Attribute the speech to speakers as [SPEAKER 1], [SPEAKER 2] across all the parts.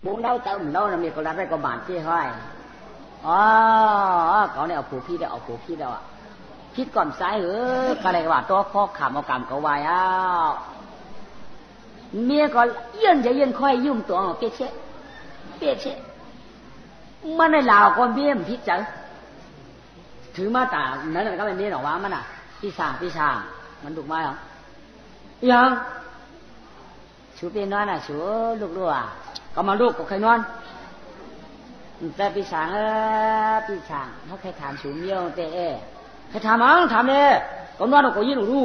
[SPEAKER 1] Muốn đâu tao mình đâu là mình còn làm đây có bản kia thôi. Có này ở phủ phi đâu, ở phủ phi đâu ạ. Phi còn sai hứa, cái này bảo to khó khảmเอาcảm cậu bài á. Mía có yênจะyên khoaiยุ่งตัวเปียเชมันในลาวก็เบี้ยมพิษจังถือมาตานั่นน่ะก็เป็นเบี้ยหรอวะมันน่ะพี่ช่างมันดุมาเหรอยังชูเป็นน้อยน่ะชูลูกอ่ะก็มาลูกกับใครนอนแต่พี่ช่างเขาใครถามชูเมียวเตะใครถามมั้งถามเลยก็นอนก็ยืนดู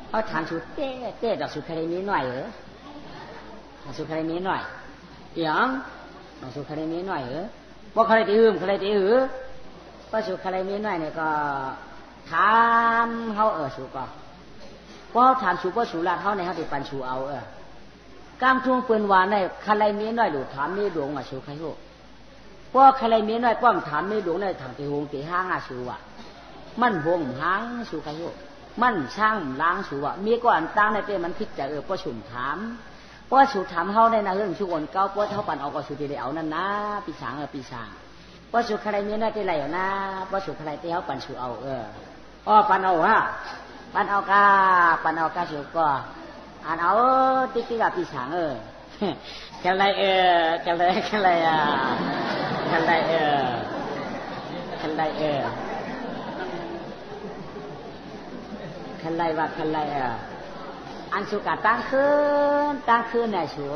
[SPEAKER 1] เขาถามชูเต้ดอกชูใครมีหน่อยเหรอชูใครมีหน่อยยังชูใครมีหน่อยเหรอว่าใครตีหือว่าชูใครมีหน่อยเนี่ยก็ถามเขาชูก็ว่าถามชูว่าชูลาเขาในเขาติดปันชูเอากลางช่วงเปิ่นวานในใครมีหน่อยดูถามมีหลวงชูใครหูว่าใครมีหน่อยป้อมถามมีหลวงในทางตีหงตีห้างชูมันหงห้างชูใครหูมันช่างล้างสูมีก่อนตั้งในเต้มันพิจจะประชุมถามว่าสูถามเขาในนาเรื่องชุกคนเก้าว่าเท่าปันเอาก็สูตีได้เอานั่นนะปีศาจว่าสูใครมีน่าจะไหลเอานะว่าสูใครเต้าปันสูเอาปันเอาฮะปันเอากาสูก็อ่านเอาติ๊กกับปีศาจแค่ไรแค่ไรคันไรอันสุกะตั้งคืนเนี่ยชัว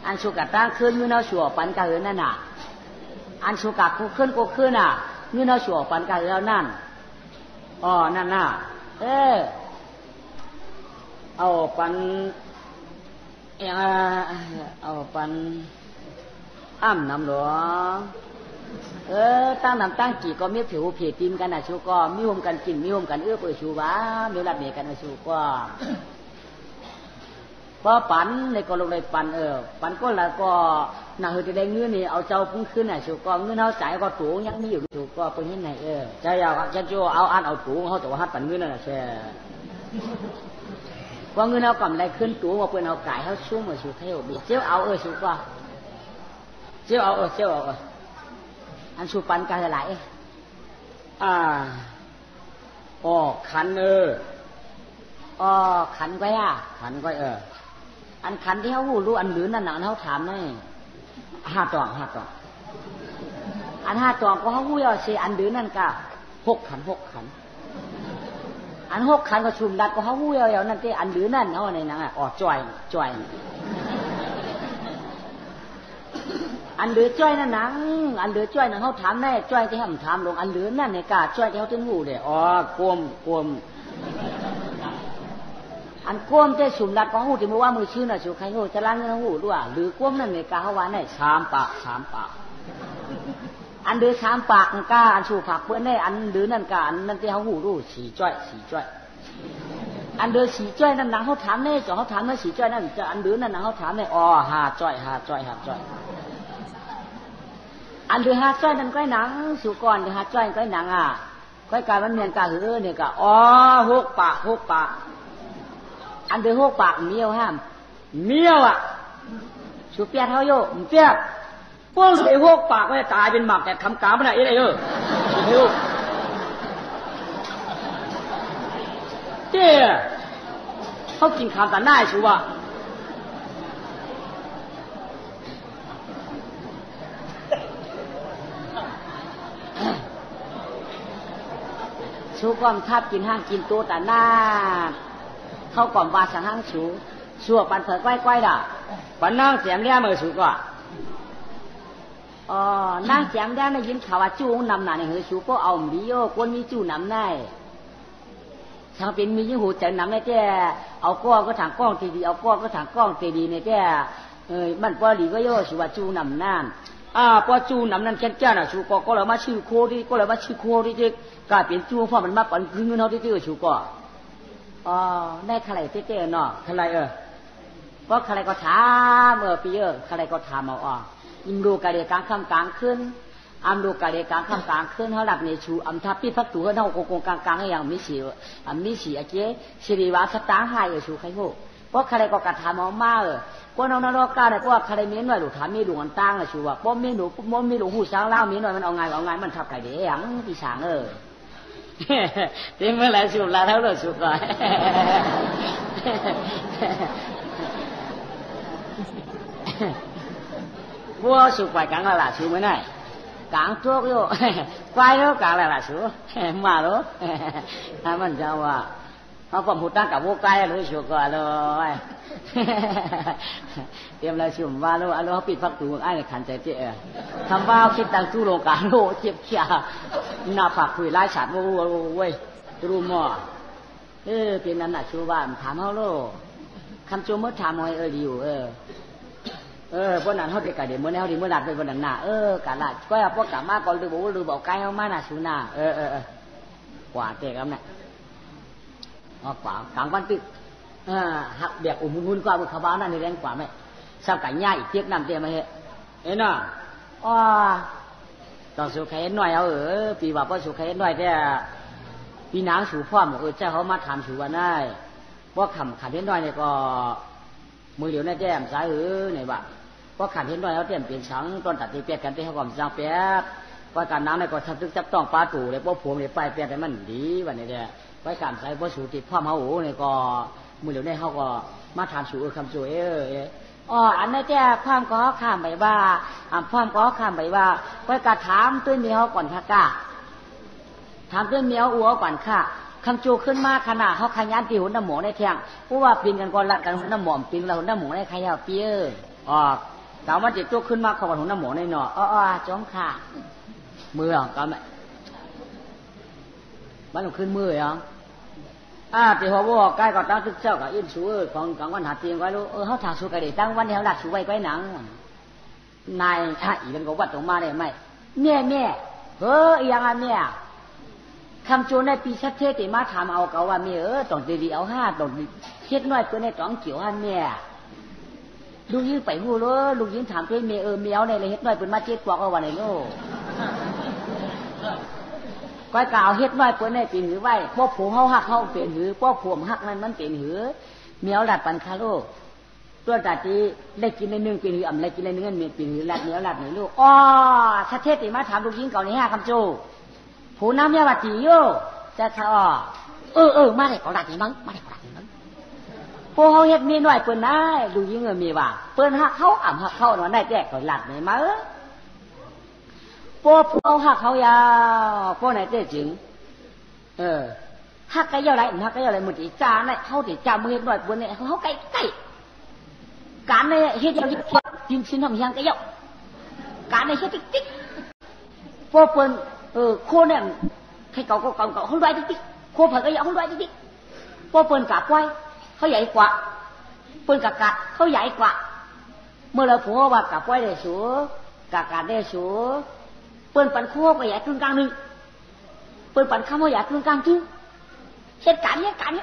[SPEAKER 1] อันสุกะตั้งคืนมือเราชัวปันกะเหือนั่นน่ะอันสุกะกูขึ้นน่ะมือเราชัวปันกะเหือนั่นนั่นน่ะเอาปันอ้ำน้ำหลวงตั้งน้ำตั้งกี่ก็มีผิวผีตีมกันนะชูก็มีห่มกันกินมีห่มกันชูวะมีรับเมียกันนะชูก็พอปันในก็ลงในปันก็แล้วก็น่าเฮจะได้เงินนี่เอาเจ้าพุ่งขึ้นน่ะชูก็เงินเขาจ่ายก็ตูงยังมีอยู่ชูก็เป็นยังไงใจยาวจะจูเอาอันเอาตูงเขาตัวฮัดปันเงินน่ะแช่ว่าเงินเขากำไรขึ้นตูงว่าเพื่อนเอาจ่ายเขาชุ่มมาชูเที่ยวบีเจ้าเอาชูก็เจ้าเอาอันชูปันกันหลายขันขันไว้ขันไว้อันขันที่เขาหูรู้อันหรือนั่นน่ะเขาถามนี่5 ตองอัน5 ตองก็เขาหูเอาเสียอันหรือนั่นก็6 ขันอัน6 ขันก็ชุมดัดก็เขาหูเอานั่นที่อันหรือนั่นเขาในนั้นจ่อยอันเหลือจ้อยนั่นนังอันเหลือจ้อยนั่นเขาถามแน่จ้อยที่ห้ามถามลงอันเหลือนั่นในกาจ้อยที่เขาถึงหูเลยกลมอันกลมจะสุ่มรัดของหูที่เมื่อว่ามือชื่อน่ะชูใครหูจะล้างเงินหูด้วยหรือกลมนั่นในกาเขาว่าได้3 ปากอันเหลือ3 ปากกาอันชูผักเพื่อนได้อันเหลือนั่นกาอันนั่นที่เขาหูรู้4 จ้อยอันเหลือ4 จ้อยนั่นนังเขาถามแน่จ่อเขาถามแน่4 จ้อยนั่นจะอันเหลือนั่นนังเขาถามแน่5 จ้อยอันเดือ5 จ้อยนั่นก้อยหนังสู่ก่อนเดือ5 จ้อยก้อยหนังก้อยกายมันเมียนกาหือเนี่ยก็6 ปากอันเดือ6 ปากเมียวห้ามเมียวสู่เปียเท่าโยมเปียพวกไอ้6 ปากก็จะตายเป็นหมักแต่คำกล่าวมันอะไรเจ้เขากินคำแต่หน้าชูว่าชูก้อมทับกินห้างกินตัวแต่หน้าเข้าก่อมวาสังห้างชัวปันเผยก้อยด่ะปันนั่งเสียงแย่มือชูก็นั่งเสียงแย่ได้ยินข่าวว่าจูงนำหนาในเฮชูก็เอามีโยคนมีจูนำได้ช่างเป็นมียิ่งหูใจนำได้แก่เอาก้อนก็ถังก้องตีดีเอาก้อนก็ถังก้องตีดีเนี่ยแก่มันพอดีก็โยชูว่าจูนำนั่นพอจูนำนั่นแก่น่ะชูก็เลยมาชื่อโคดีที่กลายเป็นจูเพราะมันมาปั่นคือเงินเขาที่ชูก็ได้ใครเต้เนาะใครเพราะใครก็ถามปีใครก็ถามเอาอิมดูกาเดกลางค่ำกลางคืนอัมดูกาเดกลางค่ำกลางคืนเขาหลับในชูอัมทับปีพักตัวเขาโกงกลางอย่างมิสีเจ๊สิริวาสตางหายชูใครโหเพราะใครก็กระทำเอามา พวกน้องๆก้าได้พวกใครมีหน่อยหรือถามมีหลวงตั้งอะชัวป้อมมีหนูป้อมมีหลวงหูช้างเล่ามีหน่อยมันเอาไงมันทับไก่เดี๋ยวที่ช้างเต็มเมื่อไรสุดละเท่าเลยสุดก่อนพวกสุดไปกลางละสุดไม่ได้กลางโจ๊กโย่ไปแล้วกลางละสุดมาแล้วมันจะว่าเขาผมพูดตั้งกับพวกไก่เลยสุดก่อนเลยเตรียมอะไรสุดว่าแล้วเขาปิดพักตูไอ้ขันใจเจ๊ทำบ้าคิดตั้งตู้ลงกลางโลเจ็บเขี้ยหน้าปากคุยไล่ฉัดเว้ยรู้มั่วเป็นนั้นน่ะชัวว่าถามเขาโลคำจูเมื่อถามมอยดีอยู่พวกนั้นเขาเด็กกันเดี๋ยวเมื่อเขาดีเมื่อหลัดไปบนนั้นน่ะกะละก็พวกกะมาก่อนหรือบอกไกลเขามาน่ะชูน่ะกว่าเตะกันน่ะกว่ากลางวันตึกหักเบียกอุ่นกว่าบุคคลนั่นนี่แรงกว่าไหมสาวไก่ย่าอีกเทียบน้ำเตี้ยมาเห็นน่ะต้องสุขแค่หน่อยเอาปีว่าพอสุขแค่หน่อยแต่ปีนางสูพ่อมเจ้าเขามาทำสูวันได้พวกขันเห็นหน่อยเนี่ยก็มือเดียวน่าแจ่มสายเนี่ยว่าพวกขันเห็นหน่อยเขาเตรียมเปลี่ยนช้างต้นตัดตีเปียกกันที่เขาก่อนจ้างเปียกพอการน้ำเนี่ยก็ทับทึกจับต้องปลาตู่เลยพวกผมเนี่ยไปเปียกแต่มันดีวันนี้เนี่ยไว้การใส่พวกสูติดพ่อเขาเนี่ยก็มือเดียวเนี่ยเขาก็มาทำสูคำสูอันนี้แจ้ความก็ข้ามไปว่าความก็ข้ามไปว่าไว้การถามตัวเมียเขาก่อนค่ะก้าถามตัวเมียอัวก่อนค่ะคำจูขึ้นมาขนาดเขาขยันตีหุ่นน้ำหมูในเที่ยงเพราะว่าปีนกันก่อนละกันหุ่นน้ำหมูปีนเราหุ่นน้ำหมูในใครเอาเปี้ยกล่าวว่าจิตจูขึ้นมาเขาก่อนหุ่นน้ำหมูในหนอจ้องค่ะมือก็ไม่บ้านเราขึ้นมือเหรอตีหัววัวใกล้ก็ตั้งตึกเจ้ากับอินสูของกลางวันหาเตียงไว้รู้เขาถางสูกระดิ่งตั้งวันเดียวหลักสูไว้ไว้หนังนายอีกันก็วัดตรงมาได้ไหมแม่ยังอ่ะแม่คำจูนในปีชัดเทติมาถามเอาเกาว่าแม่ต้องดีเอา5ต้องเฮ็ดน้อยตัวในต้องเกี่ยวหันแม่ลูกยิงไปหูเลยลูกยิงถามตัวแม่แมวในเลยเฮ็ดน้อยเป็นมา7กว่าวันไหนโน่ก้อยกล่าวเฮ็ดน้อยเปิ้นได้เป็นหือไว้พวกผู้เฮาฮักเฮาเป็นหือพวกผู้ฮักนั้นมันเป็นหือแมวดัดปันคาโลตัวตัดที่ได้กินในนึงเป็นหือได้กินในนึงมันเป็นหือลัดแมวลัดไหนลูกชัดเทติมาถามลูกยิงเก่าใน5คำจูผู้น้ำยาวจีโยจะทอมาได้ก็ได้มั้งมาได้ก็ได้มั้งพวกเขาเฮ็ดมีหน่อยเปิ้นได้ดูยิ่งมีว่าเปิ้นฮักเขาฮักเขาหน่อยได้แจกก็หลัดไหนมาพวกเขาฮักเขายาวพวกไหนเจ๊จึงฮักไก่ยาวไรฮักไก่ยาวไรมันตีจ้าเนี่ยเขาตีจ้ามือเฮ็ดหน่อยเปิ้นเนี่ยเขาไก่การเนี่ยเฮ็ดยาวเฮ็ดกินชิ้นทำยังไก่ยาวการเนี่ยเฮ็ดติ๊กพวกเปิ้นโคเนี่ยใครเก่าเขาด้วยติ๊กโคเผยก็ยังเขาด้วยติ๊กพวกเปิ้นกะไว้เขาใหญ่กว่าเปิ้นกะเขาใหญ่กว่าเมื่อเราผัวว่ากะไว้ได้สูกะได้สูเปิ้นปันโคก็ใหญ่ครึ่งกลางนึงเปิ้นปันข้าวใหญ่ครึ่งกลางจึงเหตุการณ์เนี่ยการไ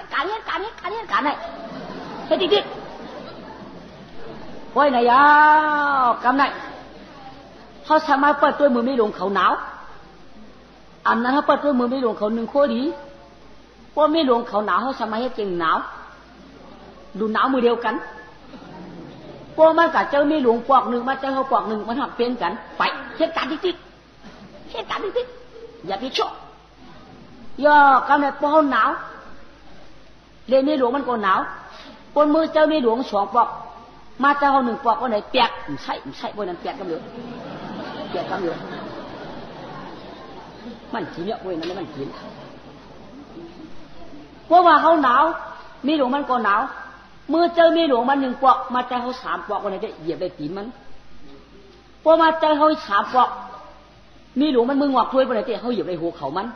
[SPEAKER 1] หนเฮ็ดติ๊กโอ้ยนายกำไหนเขาสามารถเปิดตัวมือไม่ลงเขาหนาวอันนั้นเขาเปิดตัวมือไม่หลวงเขา1โคดีเพราะไม่หลวงเขาหนาวเขาสมัยให้เก่งหนาวดูหนาวมือเดียวกันเพราะมันกับเจ้าไม่หลวงปอก1มาเจ้าเขาปอก1มันทำเป็นกันไปเหตุการณ์ติ๊กอย่าไปชั่วย่อกำเนิดเพราะเขาหนาวเรียนไม่หลวงมันก็หนาวปนมือเจ้าไม่หลวง2ปอกมาเจ้าเขา1ปอกก็ไหนเปียกใช่พวกนั้นเปียกกันอยู่มันกินเนี่ยเว้ยนั่นมันกินเพราะว่าเขาหนาวมีหลวงมันก็หนาวมือเจอมีหลวงมัน1ปอกมาเจอเขา3ปอกวันไหนจะเหยียบได้ตีนมันพอมาเจอเขา3ปอกมีหลวงมันมือหงอกถ้วยวันไหนจะเขาเหยียบได้หัวเขามัน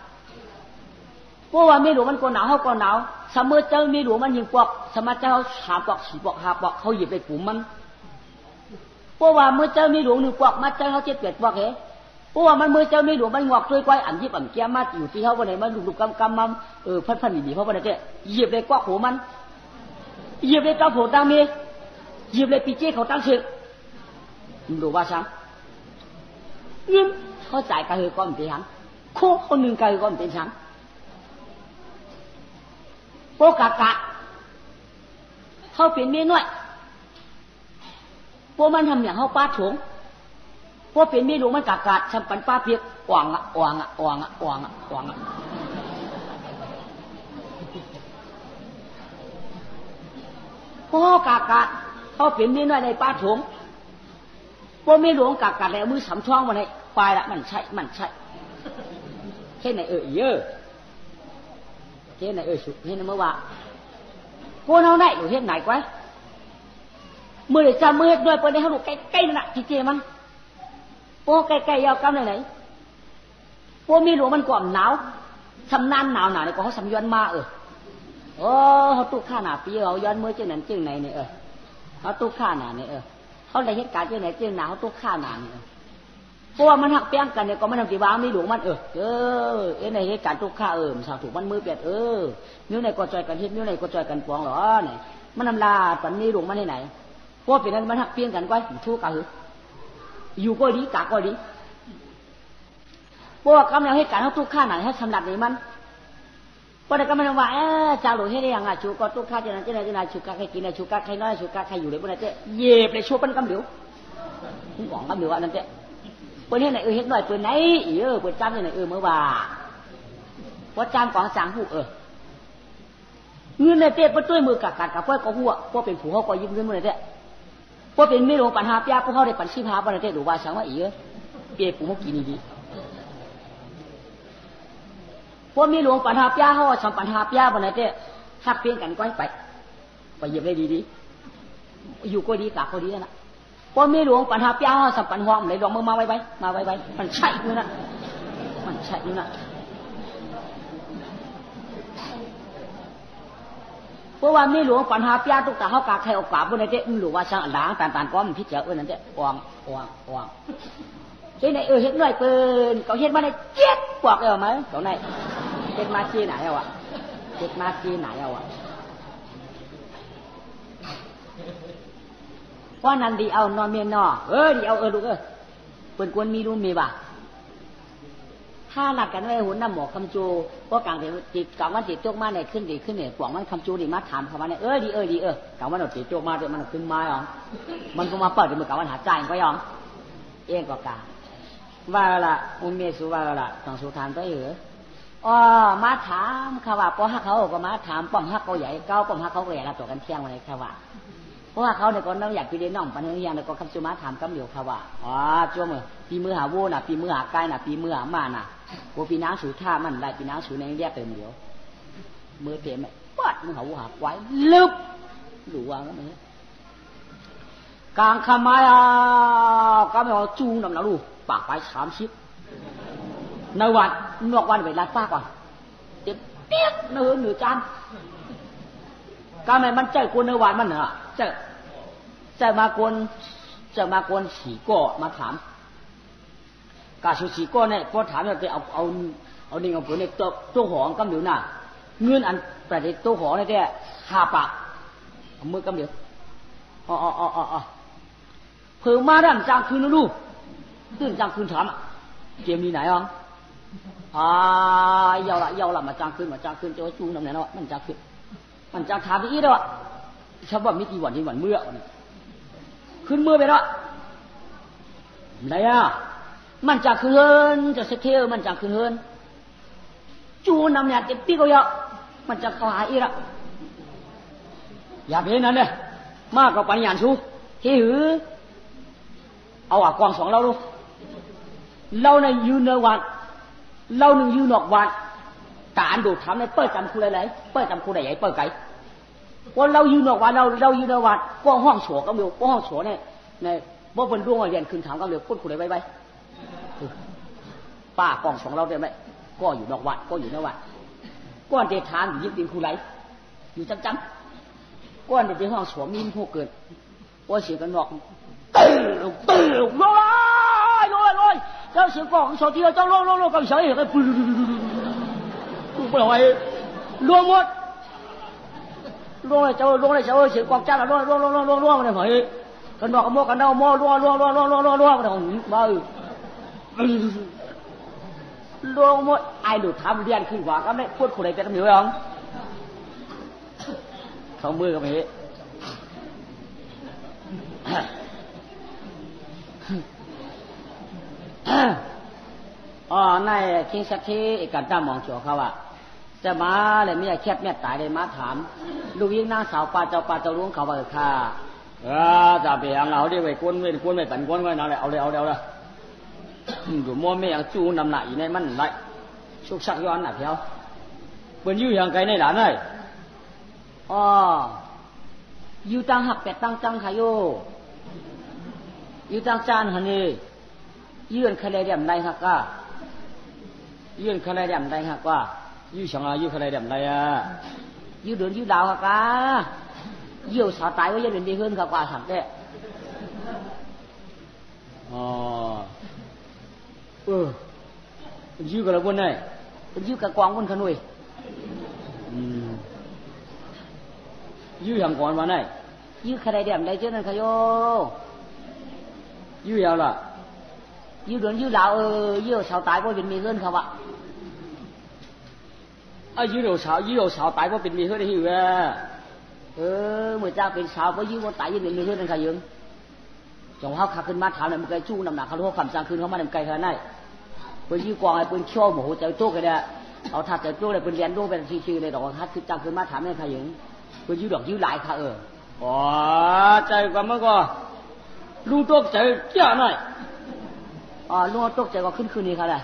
[SPEAKER 1] เพราะว่ามีหลวงมันก็หนาวเขาก็หนาวสมมติเจอมีหลวงมัน1ปอกสมมติเจอเขา3ปอก4ปอก5ปอกเขาเหยียบได้ปุ่มมันเพราะว่ามือเจอมีหลวง1ปอกมาเจอเขา7 8ปอกเพราะว่ามันมือเจ้าไม่หลวงมันงอกด้วยก้อยอันยิบอันเกี้ยมาอยู่ที่เขาวันไหนมันลุกกำมันพันดีเขาวันไหนเจ๊เหยียบเลยกว่าหัวมันเหยียบเลยเจ้าโผล่ตั้งเมย์เหยียบเลยปีเจ้เขาตั้งเชือกดูว่าช้างเงินเขาจ่ายกระหือก้อนเป็นช้างโค้คน1กระหือก้อนเป็นช้างโปกะเขาเป็นเมียน้อย วกมันทำอย่างเขาป้าโฉงพวกเป็นไม่รู้มันกากาดทำปันป้าเปียกอ่างอ่ะอ่างอ่ะอ่างอ่ะอ่างอ่ะอ่างอ่ะพวกกากาดเขาเป็นไม่น้อยในป้าโฉงพวกไม่หลวงกากาดแล้วมือสามช่องมาในปลายละมันใช่แค่ไหนเยอะแค่ไหนสุดแค่นั้นเมื่อวานพวกเราได้อยู่เฮ็ดไหนกว่ามือจะมือด้วยพวกนี้เขาดูใกล้ๆนั่นแหละที่เจมันพวกใกล้ๆยาวกำไหนพวกมีหลวงมันก่อนหนาวสำนานหนาวเนี่ยก็เขาสำยวนมาโอ้เขาตุกข้าหนาปีเขาย้อนมือจึงนั้นจึงไหนเนี่ยเขาตุกข้าหนาเนี่ยเขาได้เหตุการณ์จึงไหนจึงหนาวเขาตุกข้าหนาเนี่ยเพราะว่ามันหักเปี้ยงกันเนี่ยก็มันทำตีบ้ามีหลวงมันในเหตุการณ์ตุกข้ามันสาวถูกมันมือเปียดนิ้วไหนก็จอยกันเฮ็ดนิ้วไหนก็จอยกันปวงหรอเนี่ยมันนำลาปันนี้หลวงมันที่ไหนพวกเป็นนั้นมันหักเปี้ยงกันก้อยทุกข์กันอยู่ก็ดีกะก็ดีพวกกำลังให้การเขาตุกข้าหนาให้สำหรับนี้มันพอเด็กก็มันว่าจ่าหลวงให้ได้ยังชูก็ตุกข้าจะนั่นจะไหนชูกะใครกินชูกะใครน้อยชูกะใครอยู่เลยพวกนั้นเจ๊เย่ไปชูปั้นกำเดียวผมบอกกำเดียวอันนั้นเจ๊เปิดให้ไหนเฮ็ดหน่อยเปิดไหนเปิดจ้ำยังไงเมื่อว่าว่าจ้ำกองสังหูเงินในเจ๊เปิดด้วยมือกากกับพวกก็หัวพวกเป็นผู้เขาก็ยิ้มเงินมือเจ๊พวกเป็นไม่ลงปัญหาปียพวกเขาได้ปัญชีพาพวกนั้นเจ๊ดูว่าสังว่าเปียผู้เขากินดีพวกมีหลวงปัญหาปียเขาทำปัญหาปียพวกนั้นเจ๊ทักเพียงกันก้อยไปเยี่ยมได้ดีอยู่ก็ดีกะก็ดีนะพอมีหลวงปัญหาปียเขาทำปัญหาไหนลองมาไว้มันใช่ด้วยนะมันใช่ด้วยนะเพราะว่ามีหลวงปัญหาปียตุกตาเขากาใครเอากาบพวกนั้นเจ๊หลวงว่าช่างหลางต่างๆก็มันพิจารณานั่นเจ๊วางที่ไหนเฮ็ดหน่อยเปิ้นเขาเฮ็ดมาในเจ็ดปวกเอาไหมเขาไหนเฮ็ดมาที่ไหนเอาเฮ็ดมาที่ไหนเอาว่านั่นดีเอานอนเมียนอดีเอาลูกเปิ้นควรมีรู้มีบ่ถ้าหลักกันไว้หุ่นน้ำหมอกคำจูเพราะกลางติดกลางวันติดโจกมาเนี่ยขึ้นเนี่ยปวงมันคำจูดีมาถามเขาว่าเนี่ยดีกลางวันเราติดโจกมาเนี่ยมันขึ้นมาหรอมันก็มาเปิดในมือกลางวันหาใจก็ยองก็กาว่าละอุเมสุว่าละต้องสุทานก็มาถามเขาว่าป้อฮักเขาก็มาถามป้อมฮักเขาใหญ่เก้าป้อมฮักเขาใหญ่ละตัวกันเที่ยงวันนี้เขาว่าเพราะว่าเขาเนี่ยก็น้องอยากไปเรียนน้องปันนี้ยังเนี่ยก็คำสุมาถามคำเดียวเขาว่าจ้วมือปีมือหาวูน่ะปีมือหาไก่น่ะปีมือหามาน่ะกูปีน้าสูท่ามันได้ปีน้าสูในแยกเต็มเดียวมือเต็มไหมปัดมือหาวูหาไก่ลึกหรือว่าก็ไม่กลางขมายก็ไม่เอาจูงนำเราดูปากไป30ในวันนอกวันไปรัดฟ้าก่อนเจ็บเตี้ยเนื้อจานก็ไม่มันเจอคนในวันมันเหรอเจอมาคนสีก้อมาถามกาสุสีก้อเนี่ยพอถามเนี่ยจะเอาดิ่งเอาผลเนี่ยตัวหองกำเดียวน่ะเงินอันประเดี๋ยวตัวหองเนี่ย5 ปากมือกำเดียวเพิ่มมาด้านจางคืนลูกตื่นจางคืนถามเกมนี้ไหนอ่ะยาวละมาจางคืนจะว่าจูนำไหนเนาะมันจางคืนมันจางถามที่ด้วยชาวบ้านมีกี่วันที่วันเมื่อขึ้นเมื่อไปแล้วไหนอ่ะมันจางคืนจะเสถียรมันจางคืนจูนำเนี่ยเจ็บปีก็เยอะมันจะเข้าหาอีละอย่าเป็นนั้นเลยมากกว่าปัญญาชูที่หือเอากวาง2เราดูเราในยืนเนวันเราหนึ่งยืนนอกวันการดูทำในเปิดจำคู่อะไรเปิดจำคู่ไหนใหญ่เปิดไก่ว่าเรายืนนอกวันเรายืนนอกวันกว้างห้องโฉก็มีกว้างห้องโฉเนี่ยบ่เป็นดวงเรียนคืนถามก็เร็วพูดคู่ไหนไว้ป้ากอง2เราได้ไหมก็อยู่นอกวันก็อยู่นอกวันก้อนเดทานอยู่ยิ่งตีนคู่ไหนอยู่จำก้อนเดทห้องโฉมีพวกเกิดว่าเสียกันนอกตื่นลอยเจ้าเสียงกองสอที่เราเจ้าโลกับเสียงเห็นกันปุ๊บไปเลยรวมหมดรวมเลยเจ้าเสียงกองจ้าละรวมเลยเฮ้ยกันบอกกันโมกันเดาโมรวมมันของบ้ารวมหมดไอ้ดูทำเรียนขึ้นกว่าก็ไม่พูดคนใดจะทำอยู่หรอเขามือกับเฮ้ อ๋อนายคิงสักทีกันตามองจัวเขาว่าจะมาเลยไม่อยากแคบเมียตายเลยมาถามลูกยิงนางสาวปลาเจ้าลุงเขาว่าค่ะจะไปเอาดิไว้ก้นไม่ปั่นก้นไว้นั่นแหละเอาเลยอยู่มัวไม่อยากจูนำหนักอยู่ในมันไรชุกชักย้อนหนักเพียวเปิ้นอยู่อย่างไกลในหลานเลยอ๋ออยู่ตั้งหักเป็ดตั้งจังค่ะโยอยู่ตั้งจานหันนี่ยื่นคะแนนเดียมไรฮักก็ยื่นคะแนนเดียมไรฮักว่ายื่นช่างยื่นคะแนนเดียมไรยื่นเดินยื่นดาวฮักก็ยื่นสาวตายว่ายื่นเดินดีขึ้นฮักว่าสั่งได้อ๋อยื่นกับเราคนไหนยื่นกับกวางคนขนุยยื่นอย่างก่อนวันไหนยื่นคะแนนเดียมไรเจ้านั่นขยโยยื่นยาวละยื่นเดินยื่นดาวยื่นสาวตายว่าเป็นมีเงินเขาว่ายื่นสาวตายว่าเป็นมีเงินได้หิวเมื่อเจ้าเป็นสาวว่ายื่นว่าตายยื่นเป็นมีเงินนั่นขยิงจงเขาขับขึ้นมาถามหน่อยมันไกลจู้นำหนักเขาโลกคำสั่งคืนเขามาหน่อยไกลขนาดไหนเปิ้นยื่นกองไอ้เปิ้นเชี่ยวหมูใจโจ๊กกันเนี่ยเอาทัดใจโจ๊กเลยเปิ้นเรียนรู้เป็นทีเลยดอกทัดคือจังขึ้นมาถามนั่นขยิงเปิ้นยื่นดอกยื่นหลายค่ะอ๋อใจกว่าเมื่อก่อนลุงโจ๊กใจเจ้าหน่อยลุงโจ๊กใจก็ขึ้นนี่ค่ะเลย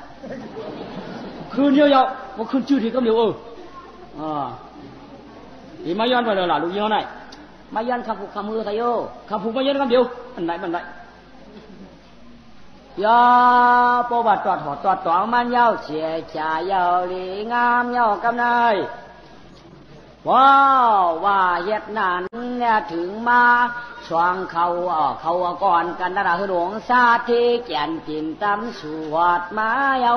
[SPEAKER 1] คืนเยอะๆว่าขึ้นชื่อที่ก็เดียวนี่มาย้อนไปเลยล่ะลุงย้อนไหนมาย้อนคำผูกคำมือทะโยคำผูกมาย้อนคำเดียวมันไหนยาปวัดตอดตองมันเย้าเฉียจ่าเย้าหลีงามเย้ากำนายว้าวว่าเฮ็ดนั้นเนี่ยถึงมาช่วงเขาก่อนกันนะหลวงสาธิแก่นกินตำสวดมาเย้า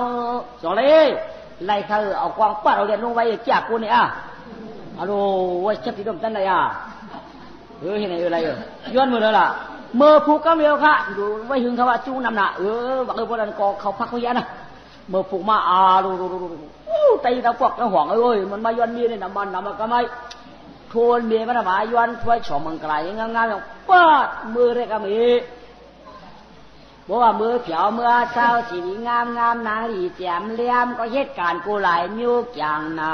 [SPEAKER 1] สองเลยไล่เขาเอากวางปัดเอาเรียนลงไว้จากกูเนี่ยฮัลโหลว่าชักที่ดมตั้งเลยเห็นอะไรย้อนมือเลยล่ะเมื่อผูกกำเดียวค่ะดูไว้หึงเขาว่าจู้นำหนักบังพวกนั้นก็เขาพักเขาแย่นะเมื่อผูกมาดูตีตะพวกตะห่วงมันมาย้อนมีในน้ำมันก็ไม่ทวนเมียมันมาย้อนช่วยฉ่อมังไกลงามอย่างป้ามือเรียกมีบอกว่ามือเขียวมือเศร้าสีงามนางดีแจ่มเลี้ยมก็เหตุการณ์กูหลายนิ้วอย่างนา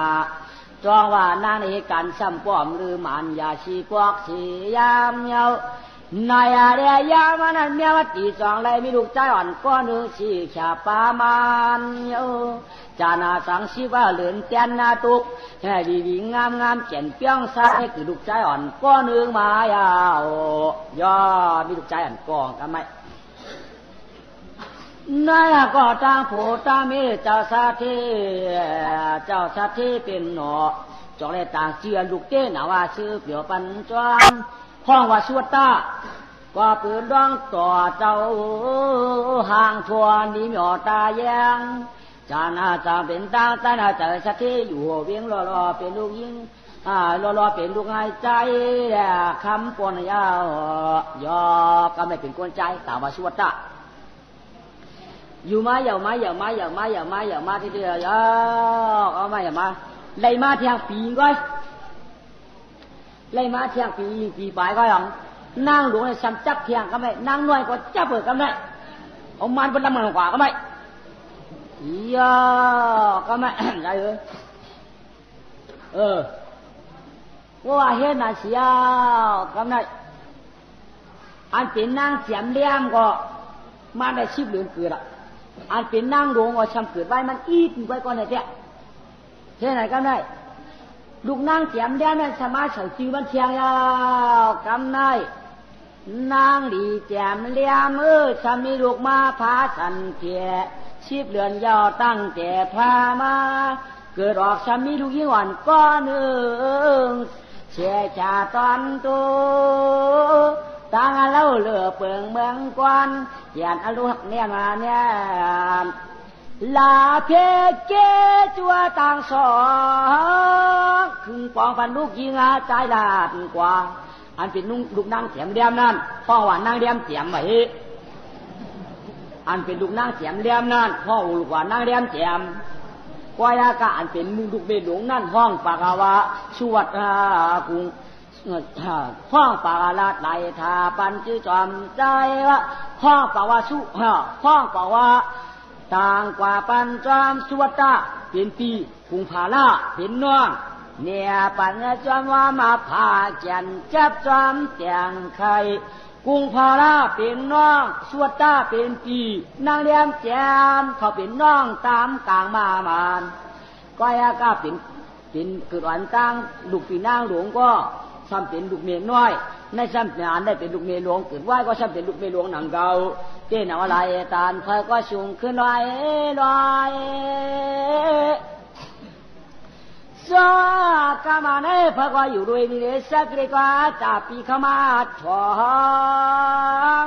[SPEAKER 1] จองว่านางในเหตุการณ์ซ้ำป้อมหรือมันยาชีกวกสียามเยานายเดียยามันเมียวัดตีสองเลยมีลูกใจอ่อนก็นึกสีขาปามันจานาสังชีว่าเหลือนเตียนนาตุกแค่ดีงามเขียนเปี้ยงซาให้คือลูกใจอ่อนก็นึกมายาวย่อมีลูกใจอ่อนกองทำไมนายก็จ้างผู้ตามีเจ้าสาธิเป็นหนอจอกเลยต่างเจียลูกเต้นว่าซื้อเปี่ยวปันจวนห้องว่าสวดตาก็ปืนร้องต่อเจ้าห่างทวนนี้หมอตาแยงจานาจาเป็นตานาเจอสาธิอยู่เวียงรอเป็นลูกยิงรอเป็นลูกหายใจคำปนยาวยอก็ไม่เป็นกวนใจต่างว่าสวดตาอยู่มาอย่ามาที่เดียวเอามาอย่ามาไล่มาเที่ยงปีก้อยไล่มาเที่ยงปีปลายก้อยหรอนั่งหลวงในซ้ำจับเที่ยงก็ไม่นั่งน้อยก็จับเปิดก็ไม่เอามันเป็นลำมันกว่าก็ไม่ก็ไม่ได้ว่าเฮ็ดน่ะเสียวก็ไม่อันเป็นนางเสียมเลี้ยมก็มาได้ชิบเหลืองเกิดอ่ะอันเป็นนางหลวงว่าช้ำเกิดไว้มันอีกไว้ก่อนเลยเท่ไหนก็ได้ลูกนางเสียมเลี้ยมนั่นสามารถเฉาจื้อมันเทียงยาวกำได้นางดีแจ่มเลี้ยมช้ำมีลูกมาพาสันเทียชีพเรือนยาวตั้งแต่พามาเกิดออกช้ำมีลูกยิ่งอ่อนก้อนเชี่ยชาตอนตัวต่างเล่าเลือเปิงเมืองกวนยันอรุหักเนี่ยมาเนี่ยลาเพเกจัวต่างสองคึงปองพันลูกยิงใจดาดกว่าอันเป็นลูกนางเสียมเดียมนั่นพ่อว่านางเดียมเสียมไว้อันเป็นลูกนางเสียมเดียมนั่นพ่อลูกว่านางเดียมเสียมกวายากะอันเป็นลูกเบดหลวงนั่นห้องปากาวะสวดกุง ห้องปาลาไหลทาปันจื้อจอมใจวะห้องปาวาสุห้องปาวาต่างกว่าปันจอมสุวัตตาเป็นปีกุงพาลาเป็นน้องเนี่ยปันจอมว่ามาพาแก่นจับจอมแจงไข่กุงพาลาเป็นน้องสุวัตตาเป็นปีนางเลี้ยมแจมเขาเป็นน้องตามกลางมามานก็ยาก็เป็นเกิดวันตั้งลูกปีนางหลวงก็ซ้ำเป็นลูกเมียน้อยในซ้ำงานได้เป็นลูกเมียหลวงเกิดว่าก็ซ้ำเป็นลูกเมียหลวงหนังเก่าเจ้าหน้าอะไรตานเธอก็สูงขึ้นลอยลอยสากามาเน่พระก็อยู่ด้วยนี่สักเรียกว่าจ่าปีขมาทอง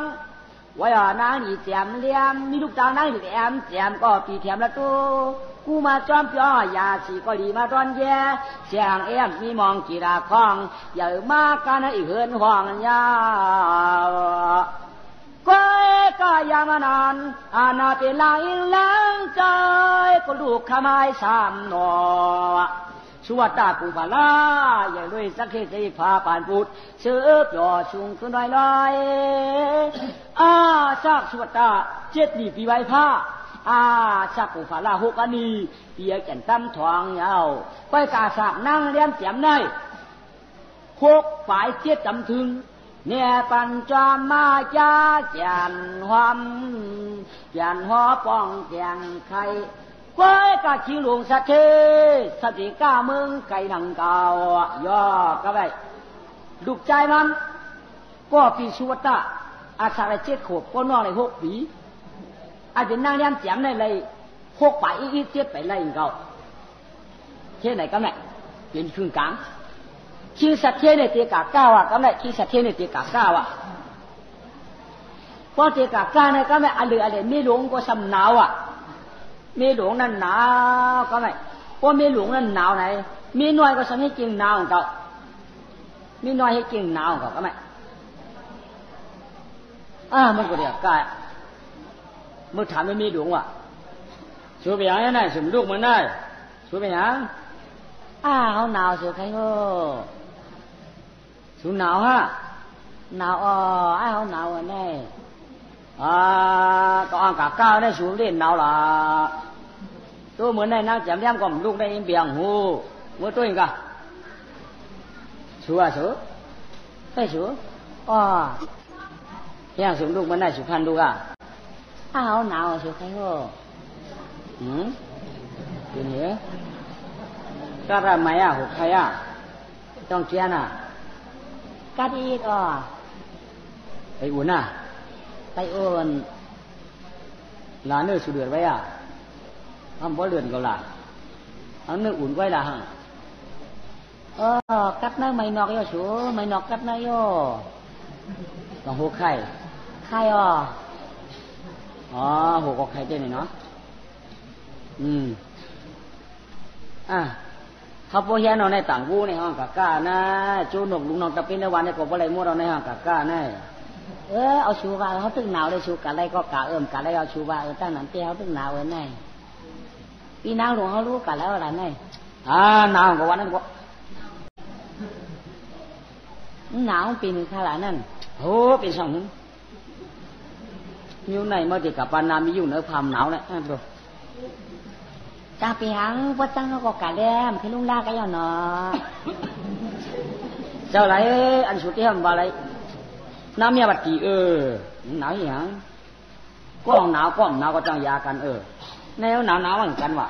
[SPEAKER 1] ว่านางนี่แจมเลี้ยมมีลูกตานางอยู่แจมก็ปีแถมละตัวกูมาจอมย่อยาสีก็ดีมาตอนแย่เสียงมีมองกีฬาคล้องอย่ามากันให้เหินห้องยาวก็ยามานานอาณาเป็นลายล้างใจก็ลูกขมายสามหนอสุวัตตากุบาลาอย่าด้วยสักเคสีพาปานปุดเสือบย่อชุงขึ้นลอยซากสุวัตตาเจ็ดนี่ปีใบผ้าสักกุบาลาหกอันนี้เปียแก่นตั้มทองยาวไปกาสากนั่งเลี้ยมเสียมได้หกฝ่ายเจ็ดจำถึงเนี่ยปัญจมาจาจันหอมจันหอป้องแกงไข่ก้อยกะชิหลวงสัตเทสติก้าเมืองไก่หนังเก่าย่อก็ไปลูกใจมันก็ปีสุวัตตาอาสาไปเจ็ดขวบก็นอนเลย6 ปีอาจจะนั่งเลี้ยงแจมได้เลย6 ไปอีกเจ็ดไปเลยเก่าเท่ไหนก็ไม่เป็นครึ่งกลางชื่อสัตเทในเตียกาก้าวก็ไม่ชื่อสัตเทในเตียกาก้าวเพราะเตียกาก้าเนี่ยก็ไม่อะไรไม่หลงก็สำหนาวมีหลวงนั่นหนาวก็ไม่เพราะมีหลวงนั่นหนาวไหนมีน้อยก็สำให้จริงหนาวก็มีน้อยให้จริงหนาวก็ไม่มันก็เดียวกันเมื่อถามไม่มีหลวงว่ะชูไปยังไงสมลูกมันได้ชูไปยังเขาหนาวชูใครก็ชูหนาวฮะหนาวเขาหนาวอันนี้ก็อ่างกาก้าวได้สูงเล่นหนาวล่ะตัวเหมือนในนักแจมแย้มก็ลูกได้เบี่ยงหูเมื่อตัวเองก็ชัวได้ชัวยังสูงลูกมันได้สุพรรณดูก่ะเขาหนาวชัวใครก็เป็นเหรอก็ทำไมหกใครต้องเชียร์กัดอีกไปอุ่นไปโอนหลานเนื้อสุดเดือดไว้ทำบ่เลือนก็ล่ะเอาเนื้ออุ่นไว้ล่ะกัดเนื้อไม่นอกย่อชัวไม่นอกกัดเนื้อย่อต้องหกไข่หกไข่เจ้านี่เนาะเขาพวกเฮียนอนในต่างกูในห้องกะก้านะจูหนกลุงน้องตะเป็นในวันในกบอะไรมั่วเราในห้องกะก้านะเอาชูว่าเขาตึงหนาวเลยชูกะไรก็กะกะไรเอาชูว่าตั้งนั้นเตี้ยเขาตึงหนาวไว้ไงปีนางหลวงเขารู้กะแล้วอะไรไงหนาวกว่าวันนั้นก็หนาวปีนึงขนาดนั้นโอ้เป็นสองอยู่ไหนเมื่อที่กับปานามีอยู่เหนือความหนาวนะดูจ้าปีหังวัดตั้งเขาก็กะแลมพี่ลุงลาก็ย่อเนาะเจ้าไรอันสุดที่ทำอะไรน้ำเมียบัดกี่หนาวอย่างก็หนาวก็จังยากันแนวหนาวเหมือนกันว่ะ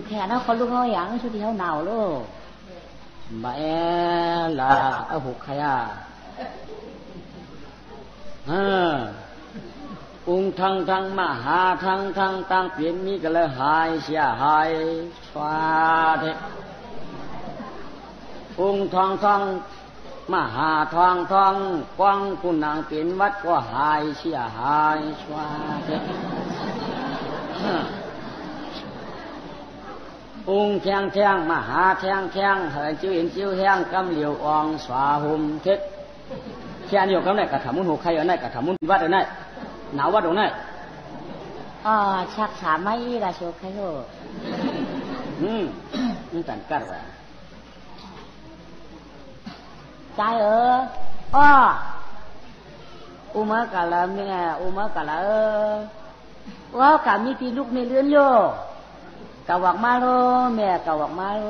[SPEAKER 1] แค่นั้นเขาลูกเขาอย่างชุดที่เขาหนาวลูกบ่ละหกใครองค์ทั้งมหาทั้งตั้งเปลี่ยนมีก็เลยหายเสียหายชวาเทองค์ทั้งมหาทองกว้างคุณนางเป็นวัดก็หายเสียหายชวาเทองค์แท่งมหาแท่งเหินจิ้วแห้งกำเหลียวอองสวาหุมเทศแค่นี้ก็ได้กระถามุนหกใครได้กระถามุนวัดได้หนาววัดตรงไหนชักสามไม่ละโชคใครก็นี่ตันกัดว่ะ ใจอ้ออุมากะละแม่อุมากะละว่ากะมีที่ลูกมีเลื้อนโยกะวักมาโลแม่กะวักมาโล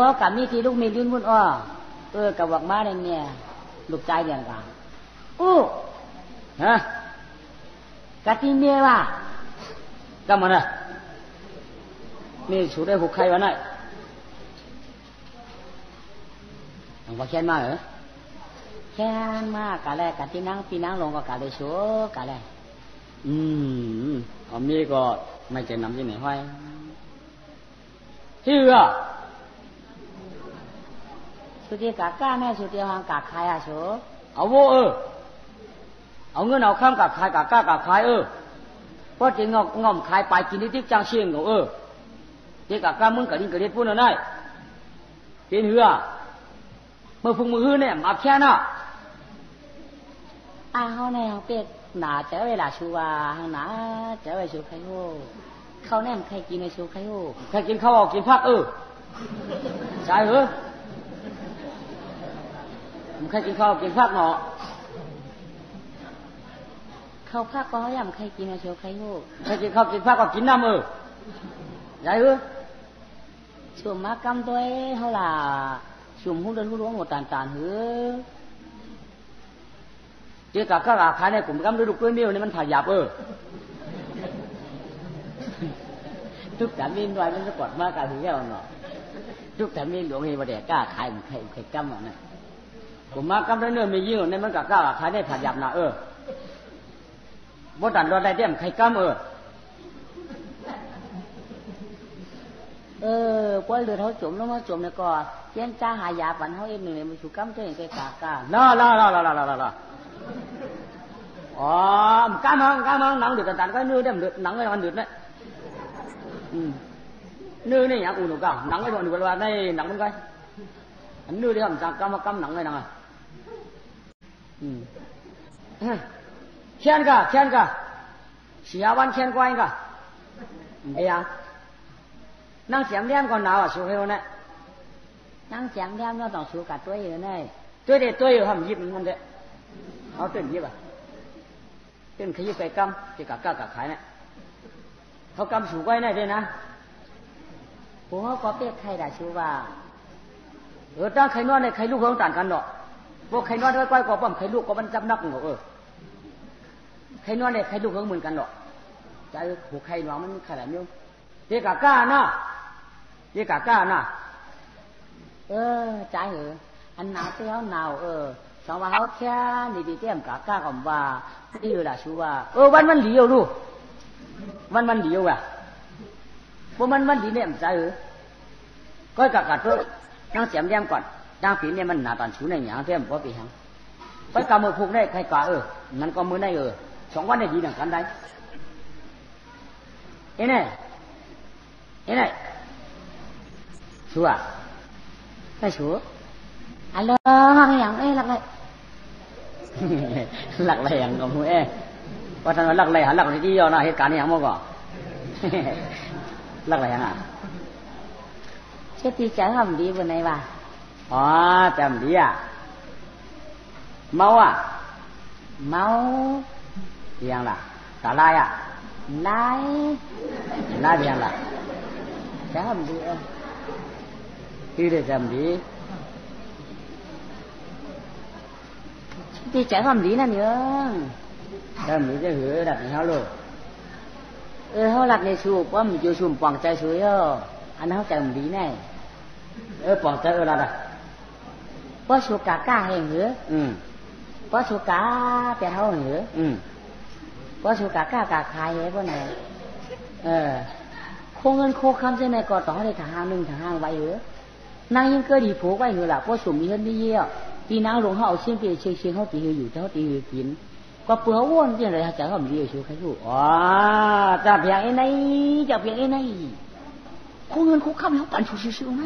[SPEAKER 1] ว่ากะมีที่ลูกมีเลื้อนมุ่นอ้อกะวักมาเนี่ยเนี่ยลูกใจเดียนกันฮะกะที่เมียว่ากะมันน่ะนี่สูได้หุกใครวะน่ะว่าแค้นมาเหรอแค้นมากกะแลกะที่นั่งปีนั่งลงก็กะเลยโชกะแลเอามีก็ไม่จะนำที่ไหนห้อยชื่อสุดที่กะก้าแม่สุดที่หางกะใครโชเอาโวเอาเงินเอาข้ามกะใครกะก้ากะใครเพราะที่งอมใครไปกินนิดจังเชียงเหรอที่กะก้ามึงกะดิ้งกะเด็ดพูดอะไรเป็นเหือเมื่อฟุงมือหื้อเนี่ยมาแค่น่ะเขาเนี่ยเขาเป็ดหนาเจ้าเวลาชูว่าหางหนาเจ้าเวลาชูไข่โห่เขาแน่ใครกินในชูไข่โห่ใครกินข้าวกินผักใช่เหรอมันใครกินข้าวกินผักเนาะข้าวผักก็เขาย่ำใครกินในชูไข่โห่ใครกินข้าวกินผักก็กินน้ำใช่เหรอช่วงมากำตัวเขาล่ะชุมหุ้นเดินหุ้นล้วงหมดตานหือเจ้ากับข้าขายในกลุ่มกำลังดูกล้วยเมี่ยวนี่มันถ่ายหยาบทุกแต่มีนด้วยมันจะกดมากการถือแก้วเนาะทุกแต่มีนหลวงเฮบเดกล้าขายมันใครกำอ่ะนะกลุ่มมากำได้เนื้อไม่ยิ่งในมันกับกล้าขายในถ่ายหยาบนะบ่ตันรอได้เดี่ยมใครกำป้อยเรือเขาจมแล้วมาจมเนี่ยก็เย็นจ้าหายาปันเขาเองหนึ่งเนี่ยมันถูกกั้มเท่าอย่างไกลกาล่าอ๋อกั้มหนังเดือดตันก็นื้อเดี่ยมเดือดหนังไอ้มันเดือดเนี่ยนื้อเนี่ยอย่างอุ่นหนูก้าหนังไอ้ตัวหนูว่าในหนังมันไงอันนื้อที่ทำจากกั้มหนังไอ้หนังเขียนกะเสียวันเขียนกว่าเองกะไอ้ยังนั่งเสียงเลี้ยงก่อนหนาวสู้ให้เราเนี่ยนั่งเสียงเลี้ยงเราต้องสู้กับตัวอยู่เนี่ยตัวเด็ดตัวอยู่ทำยิบมันเด็ดเอาเต้นยิบเต้นขยิบไปกำที่กับขายเนี่ยเขากำสู้ไว้เนี่ยด้วยนะผมเขาก็เปียกใครได้สู้ว่าตั้งใครนอนเนี่ยใครลูกเขาต่างกันเนาะพวกใครนอนไว้ก็ปั๊มใครลูกก็มันจำนักเนาะใครนอนเนี่ยใครลูกเขาเหมือนกันเนาะใจหัวใครนอนมันขนาดนี้เด็กกะน่ะใจอันหนาวเตี้ยวหนาวสองว่าเขาแค่ดีเตี้ยมกะก่อมว่าที่อยู่ล่ะชูว่าวันเหลียวลูกวันเหลียวพวกมันดีเนี่ยใจก็กะตัวนั่งเสียมเลี้ยงก่อนนั่งปีเนี่ยมันหนาตอนชูในหยางเตี้ยมพอปีหังไปกำมือผูกได้ใครกะมันก็มือได้สองวันได้ดีหนังกันได้เนี่ยชัวไม่ชัวอะไรอย่างหลักเลยอย่างของมึงว่าทางหลักเลยหาหลักที่ย่อหน้าเหตุการณ์อย่างมั่งก่อนหลักอะไรอย่างเชื่อตีใจทำดีบนไหนวะจำดีเมาอย่างล่ะตาลายลายอย่างล่ะจำดีที่ได้จำดีที่ใจความดีนั่นเองจำดีจะหือดัดในเขาลูกเขาหลักในสูบว่ามันอยู่สูบปองใจสวยอันนั้นเขาจำดีแน่ปองใจละด่ะเพราะสูกาก้าให้หือเพราะสูกาแต่เขาหือเพราะสูกาก้ากาคายเหรอพวกไหนโคเงินโคคำเส้นในก่อต่อได้ทางหนึ่งทางไว้เหรอนางยังเกิดดีผูกไว้เหรอล่ะเพราะสมมีเงินไม่เยี่ยปีนางหลวงเขาเอาเชียงเปียเชียงเขาตีอยู่เจ้าตีกินก็เปลือกอ้วนที่อะไรจะเขาดีอยู่ใครรู้จะเพียงไอ้ไหนโคเงินโคคำเขาปั่นชูชิวๆไหม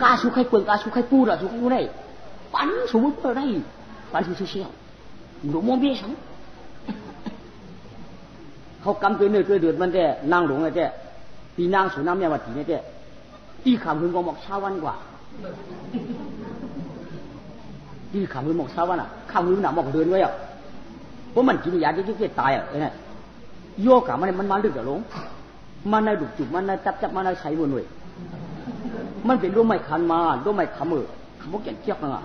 [SPEAKER 1] กาชูใครเปลือกกาชูใครปูล่ะชูใครปูได้ปั่นชูเปลือกได้ปั่นชูชิวๆหลวงมองเบี้ยฉันเขากำตัวเนื้อตัวเดือดมันแต่นางหลวงไอ้แต่ปีนางสูน้ำเนี่ยว่าตีเนี่ยแต่ตีขำหึงก็บอกชาวันกว่า đi khám người mọc sao vậy nè khám người nào mọc lớn vậy à bố mình chỉ là cái tài à này vô cảมันđược rồiมันได้ดุจุมันได้จับมันได้ใช้หมดเลยมันเป็นรูปไม้คันมารูปไม้ขมือขมุกแก่นเจี๊ยบนะ